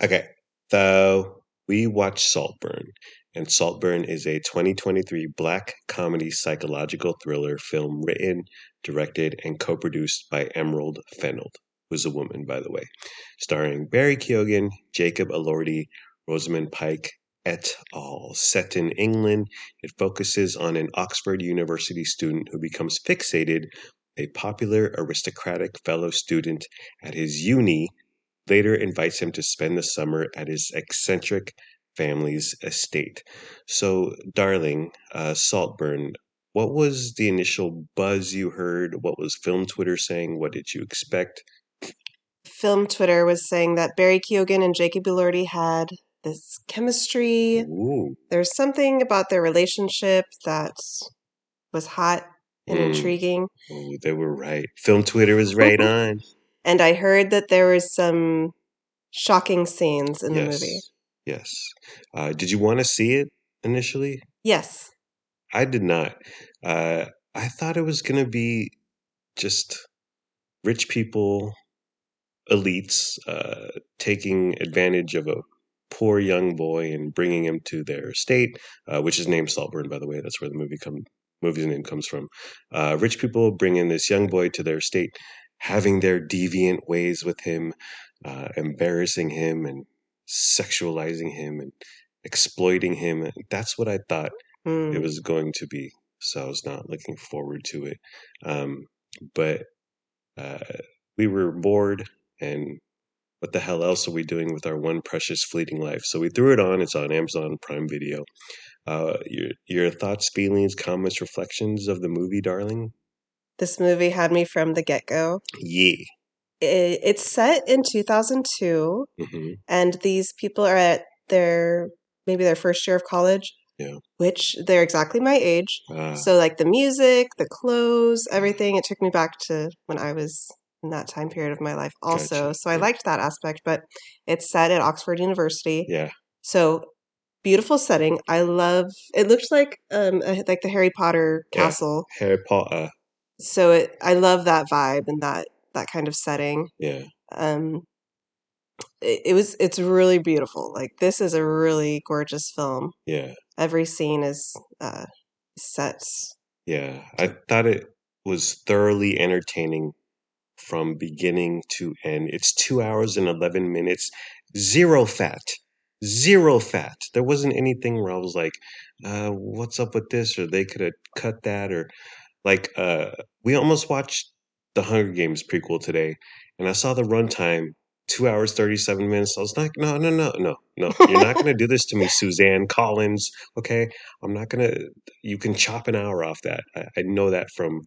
Okay, so we watched Saltburn, and Saltburn is a 2023 black comedy psychological thriller film written, directed, and co-produced by Emerald Fennell, who's a woman, by the way, starring Barry Keoghan, Jacob Elordi, Rosamund Pike, et al. Set in England, it focuses on an Oxford University student who becomes fixated, a popular aristocratic fellow student at his uni later invites him to spend the summer at his eccentric family's estate. So, darling, Saltburn, what was the initial buzz you heard? What was film Twitter saying? What did you expect? Film Twitter was saying that Barry Keoghan and Jacob Elordi had this chemistry. Ooh. There's something about their relationship that was hot and Mm. intriguing. Oh, they were right. Film Twitter was right on. And I heard that there was some shocking scenes in the movie. Yes. Yes. Did you want to see it initially? Yes. I did not. I thought it was going to be just rich people elites taking advantage of a poor young boy and bringing him to their estate, which is named Saltburn, by the way. That's where the movie's name comes from. Rich people bringing this young boy to their estate, having their deviant ways with him, embarrassing him and sexualizing him and exploiting him. That's what I thought it Mm. was going to be. So I was not looking forward to it. But uh, we were bored, and what the hell else are we doing with our one precious fleeting life? So we threw it on. It's on Amazon Prime Video. Your thoughts, feelings, comments, reflections of the movie, darling? This movie had me from the get-go. Yeah. It's set in 2002, Hmm. and these people are at maybe their first year of college, Yeah. which they're exactly my age. Uh, So, like the music, the clothes, everything, it took me back to when I was in that time period of my life, gotcha. also. So, I Yeah. liked that aspect, but it's set at Oxford University. Yeah. So, beautiful setting. I love it, looks like the Harry Potter Yeah. castle. Harry Potter. So, I love that vibe and that kind of setting. Yeah. Um, it's really beautiful. Like, this is a really gorgeous film. Yeah. Every scene is set Yeah. I to thought it was thoroughly entertaining from beginning to end. It's 2 hours and 11 minutes, zero fat, zero fat. There wasn't anything where I was like, what's up with this? Or they could have cut that. Or like, we almost watched the Hunger Games prequel today, and I saw the runtime. 2 hours, 37 minutes. I was like, no, no, no, no, no. You're not going to do this to me, Suzanne Collins. Okay. I'm not going to. You can chop an hour off that. I know that from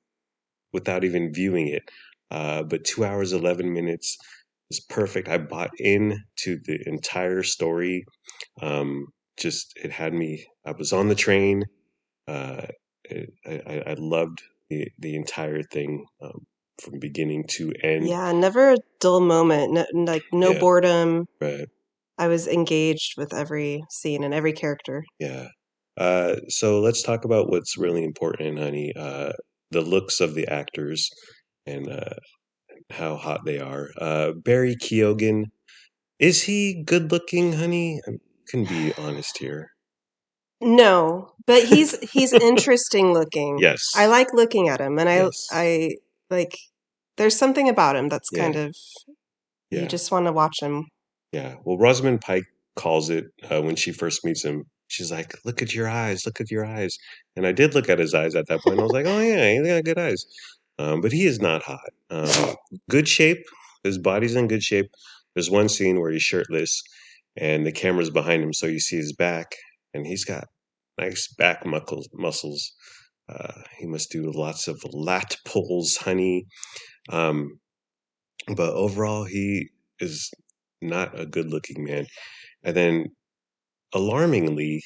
without even viewing it. But 2 hours, 11 minutes is perfect. I bought into the entire story. Um, just, it had me, I was on the train. Uh, I loved the entire thing from beginning to end. Yeah, never a dull moment. Like no Yeah, boredom. right. I was engaged with every scene and every character. Yeah. So let's talk about what's really important, honey. The looks of the actors and how hot they are. Barry Keoghan, is he good looking, honey? I can be honest here. No, but he's interesting looking. I Yes, like looking at him, and yes, I like. There's something about him that's yeah, kind of you yeah, just want to watch him. yeah. Well, Rosamund Pike calls it when she first meets him. She's like, "Look at your eyes, look at your eyes." And I did look at his eyes at that point. I was like, "Oh yeah, he's got good eyes." But he is not hot. Good shape. His body's in good shape. There's one scene where he's shirtless, and the camera's behind him, so you see his back, and he's got nice back muscles. He must do lots of lat pulls, honey. Um, but overall, he is not a good-looking man. And then, alarmingly,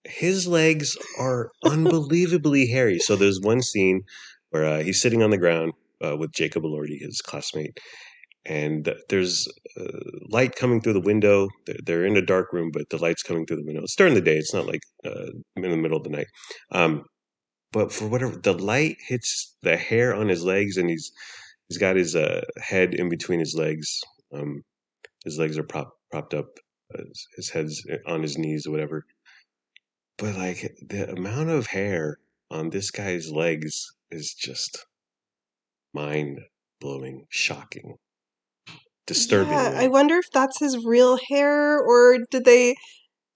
his legs are unbelievably hairy. So there's one scene where he's sitting on the ground with Jacob Elordi, his classmate, and there's light coming through the window. They're in a dark room, but the light's coming through the window. It's during the day. It's not like in the middle of the night. Um, but for whatever, the light hits the hair on his legs, and he's got his head in between his legs. His legs are propped up. his head's on his knees or whatever. But like the amount of hair on this guy's legs is just mind blowing, shocking, Yeah, I disturbingly. wonder if that's his real hair, or did they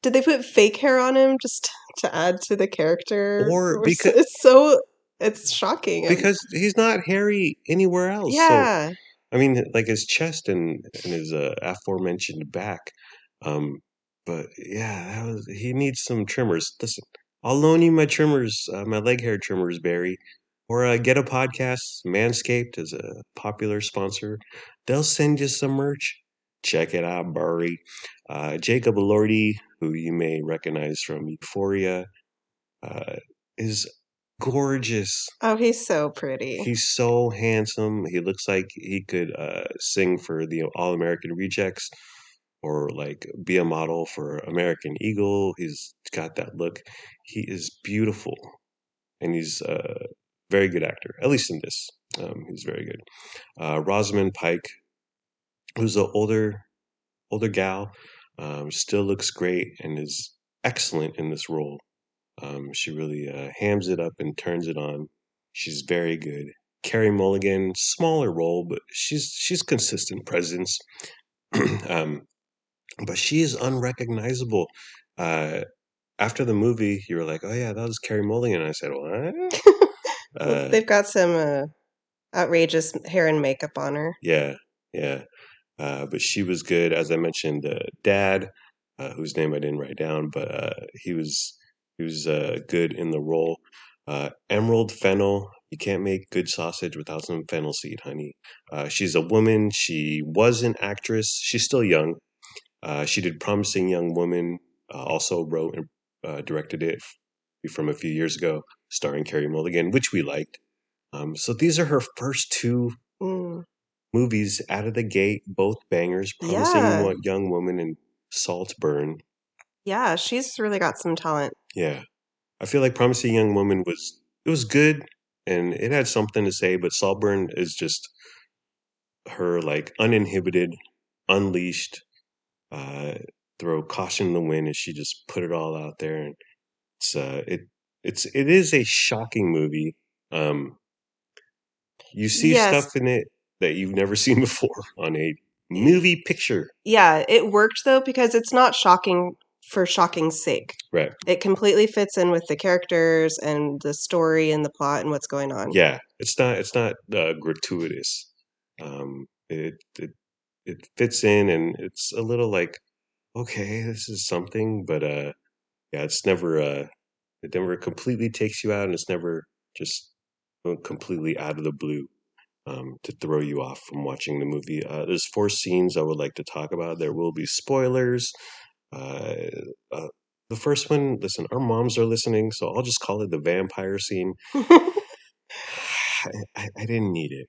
put fake hair on him just to add to the character? Or It's shocking. because he's not hairy anywhere else. So Yeah. I mean, like his chest and his aforementioned back. Um, but yeah, he needs some trimmers. Listen, I'll loan you my trimmers, my leg hair trimmers, Barry, or get a podcast. Manscaped is a popular sponsor. They'll send you some merch. Check it out, Barry. Jacob Elordi, who you may recognize from Euphoria, uh, is gorgeous. Oh, he's so pretty. He's so handsome. He looks like he could sing for the All American Rejects or like be a model for American Eagle. He's got that look. He is beautiful and he's a very good actor, at least in this. He's very good. Rosamund Pike, who's an older gal, still looks great and is excellent in this role. She really hams it up and turns it on. She's very good. Carrie Mulligan, smaller role, but she's consistent presence. um, but she is unrecognizable. Uh, After the movie, you were like, "Oh yeah, that was Carrie Mulligan." And I said, "What?" Well, Uh, they've got some outrageous hair and makeup on her. yeah, yeah. But she was good, as I mentioned. Dad, whose name I didn't write down, but he was good in the role. Emerald Fennel. You can't make good sausage without some fennel seed, honey. She's a woman. She was an actress. She's still young. She did Promising Young Woman. Also wrote and directed it from a few years ago, starring Carrie Mulligan, which we liked. So these are her first two Mm. movies out of the gate, both bangers, Promising Yeah. Young Woman and Saltburn. Yeah, she's really got some talent. Yeah. I feel like Promising Young Woman it was good and it had something to say, but Saltburn is just her like uninhibited, unleashed, uh, throw caution in the wind and she just put it all out there and it's it is a shocking movie. Um you see Yes. stuff in it that you've never seen before on a Y- movie picture. Yeah, it worked though because it's not shocking for shocking's sake. Right. It completely fits in with the characters and the story and the plot and what's going on. Yeah, it's not gratuitous. It fits in and it's a little like okay, this is something, but yeah, it's never it never completely takes you out, and it's never just completely out of the blue to throw you off from watching the movie. There's four scenes I would like to talk about. There will be spoilers. Uh, uh, the first one, listen, our moms are listening, so I'll just call it the vampire scene. I didn't need it.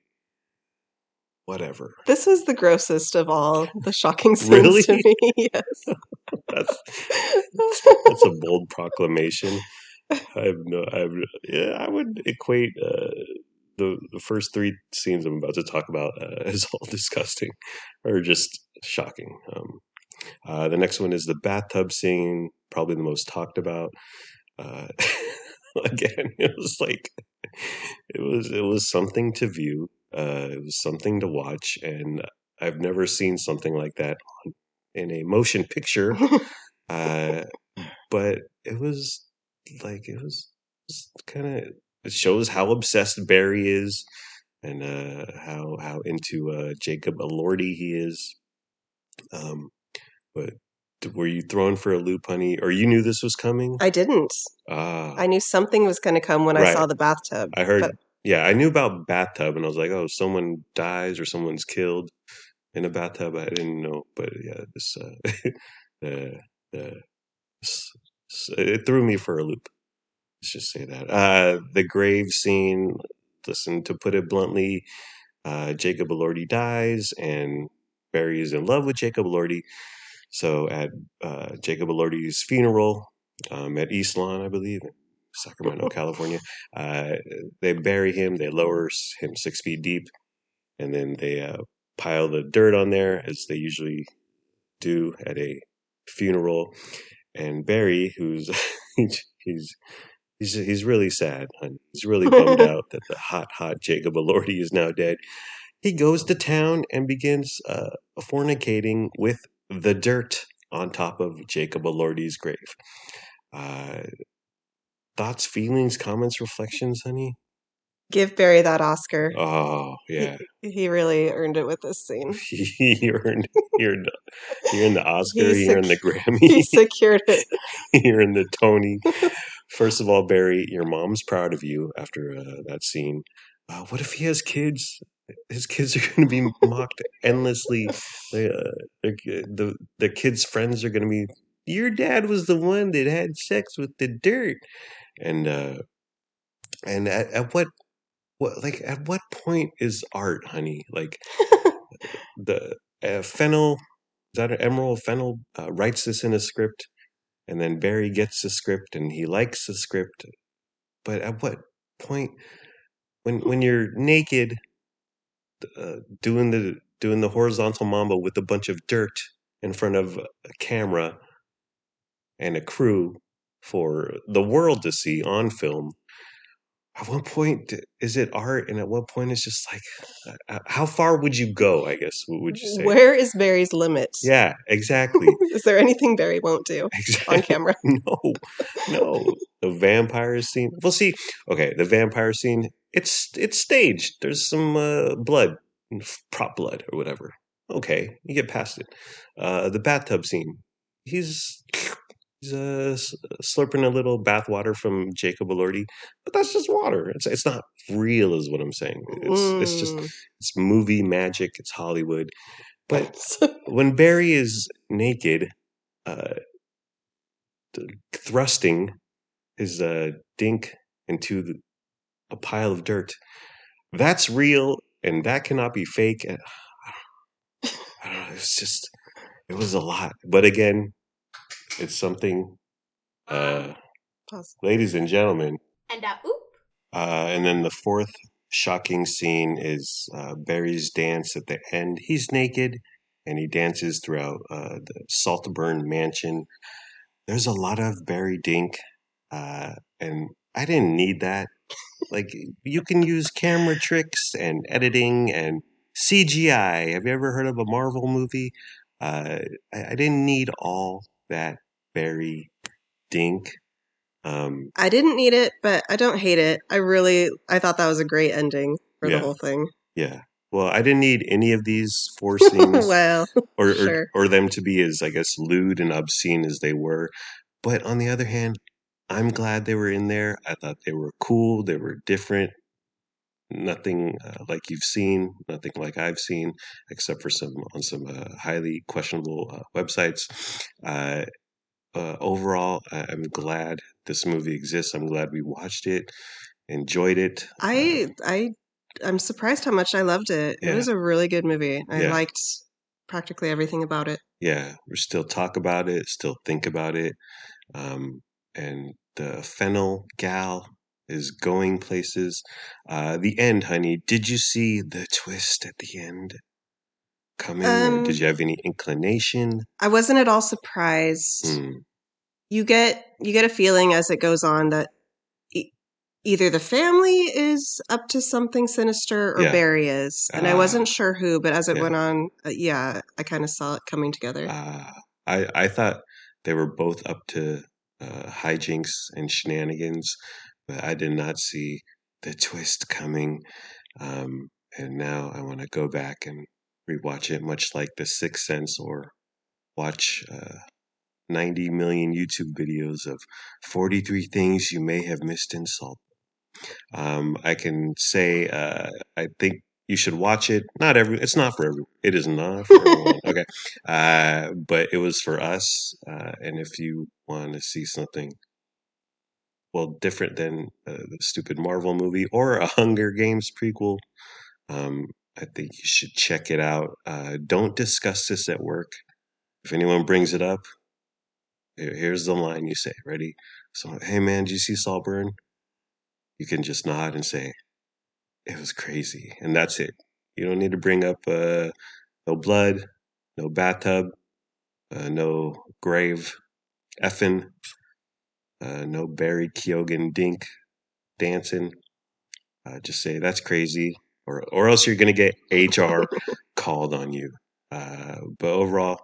Whatever. This was the grossest of all the shocking scenes Really? to me. Yes. That's that's a bold proclamation. Yeah, I would equate the first three scenes I'm about to talk about as all disgusting or just shocking. The next one is the bathtub scene, probably the most talked about. Uh, again, it was something to view. It was something to watch, and I've never seen something like that in a motion picture. Uh, but it was kind of it shows how obsessed Barry is and how into Jacob Elordi he is. Um, but were you thrown for a loop, honey, or you knew this was coming? I didn't. Ah, I knew something was going to come when I right. saw the bathtub, I but heard. Yeah, I knew about bathtub, and I was like, oh, someone dies or someone's killed in a bathtub. I didn't know, but yeah, this the the it threw me for a loop. Let's just say that. The grave scene, listen, to put it bluntly, Jacob Elordi dies, and Barry is in love with Jacob Elordi. So at Jacob Elordi's funeral at East Lawn, I believe, in Sacramento, California, uh, they bury him, they lower him 6 feet deep, and then they pile the dirt on there, as they usually do at a funeral, and Barry, who's he's he's really sad. Honey. He's really bummed out that the hot Jacob Elordi is now dead. He goes to town and begins fornicating with the dirt on top of Jacob Elordi's grave. Uh, Thoughts, feelings, comments, reflections, honey? Give Barry that Oscar. Oh, yeah. He really earned it with this scene. He earned, he earned, he earned the Oscar, He he earned the he Grammy, secured it. he earned the Tony. First of all, Barry, your mom's proud of you after that scene. What if he has kids? His kids are going to be mocked endlessly. The kids' friends are going to be, your dad was the one that had sex with the dirt. And at at what point is art, honey? Like the Fennel, is that an Emerald Fennel writes this in a script, and then Barry gets the script and he likes the script. But at what point, when you're naked, doing the horizontal mambo with a bunch of dirt in front of a camera and a crew for the world to see on film, at what point is it art, and at what point is just like, how far would you go? I guess what would you say? Where is Barry's limit? Yeah, exactly. Is there anything Barry won't do on Exactly. camera? No. The vampire scene. Well, see, okay, the vampire scene. It's staged. There's some blood, prop blood or whatever. Okay, you get past it. The bathtub scene. He's slurping a little bathwater from Jacob Elordi, but that's just water. It's not real, is what I'm saying. It's just Mm. it's movie magic. It's Hollywood. But when Barry is naked, uh, thrusting his dink into a pile of dirt, that's real, and that cannot be fake. I don't know. It was a lot. But again, it's something, uh, Pause. ladies and gentlemen. And oop. And then the fourth shocking scene is Barry's dance at the end. He's naked and he dances throughout the Saltburn mansion. There's a lot of Barry Dink, and I didn't need that. Like, you can use camera tricks and editing and CGI. Have you ever heard of a Marvel movie? Uh, I didn't need all that Barry Dink. I didn't need it, but I don't hate it. I thought that was a great ending for the Yeah, whole thing. yeah. Well, I didn't need any of these four scenes, Well, or, or sure. or them to be as, I guess, lewd and obscene as they were. But on the other hand, I'm glad they were in there. I thought they were cool. They were different. Nothing like you've seen. Nothing like I've seen, except for some on some highly questionable websites. Uh, Overall, I'm glad this movie exists. I'm glad we watched it, enjoyed it. I'm surprised how much I loved it. It Yeah, was a really good movie. I yeah, liked practically everything about it. yeah. We still talk about it, still think about it. Um, and the Fennel gal is going places. The end, honey. Did you see the twist at the end coming, or did Um, you have any inclination? I wasn't at all surprised. Hmm. You get a feeling as it goes on that e- either the family is up to something sinister or Yeah. Barry is, and I Ah. wasn't sure who, but as it Yeah. went on, yeah, I kind of saw it coming together. I thought they were both up to hijinks and shenanigans, but I did not see the twist coming. And now I want to go back and rewatch it, much like The Sixth Sense, or watch 90 million YouTube videos of 43 things you may have missed in Salt. I can say I think you should watch it. It's not for everyone. It is not for everyone. Okay, but it was for us. And if you want to see something, well, different than the stupid Marvel movie or a Hunger Games prequel, um, I think you should check it out. Don't discuss this at work. If anyone brings it up, here's the line you say. Ready? So, hey man, did you see Saltburn? You can just nod and say, it was crazy, and that's it. You don't need to bring up no blood, no bathtub. No grave effing. No Barry Keoghan Dink dancing. Just say that's crazy, or else you're gonna get HR called on you. But overall,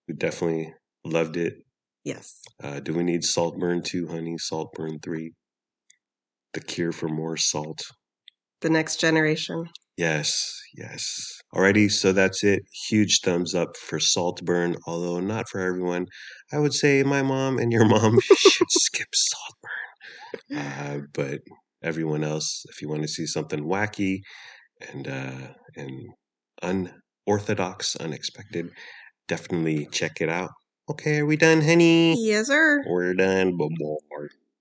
we definitely loved it. Yes. Do we need Saltburn 2, honey? Saltburn 3? The cure for more salt? The next generation. Yes, yes. Alrighty, so that's it. Huge thumbs up for Saltburn, although not for everyone. I would say my mom and your mom should skip Saltburn. But everyone else, if you want to see something wacky and unorthodox, unexpected, definitely check it out. Okay, are we done, honey? Yes, sir. We're done. Bye-bye.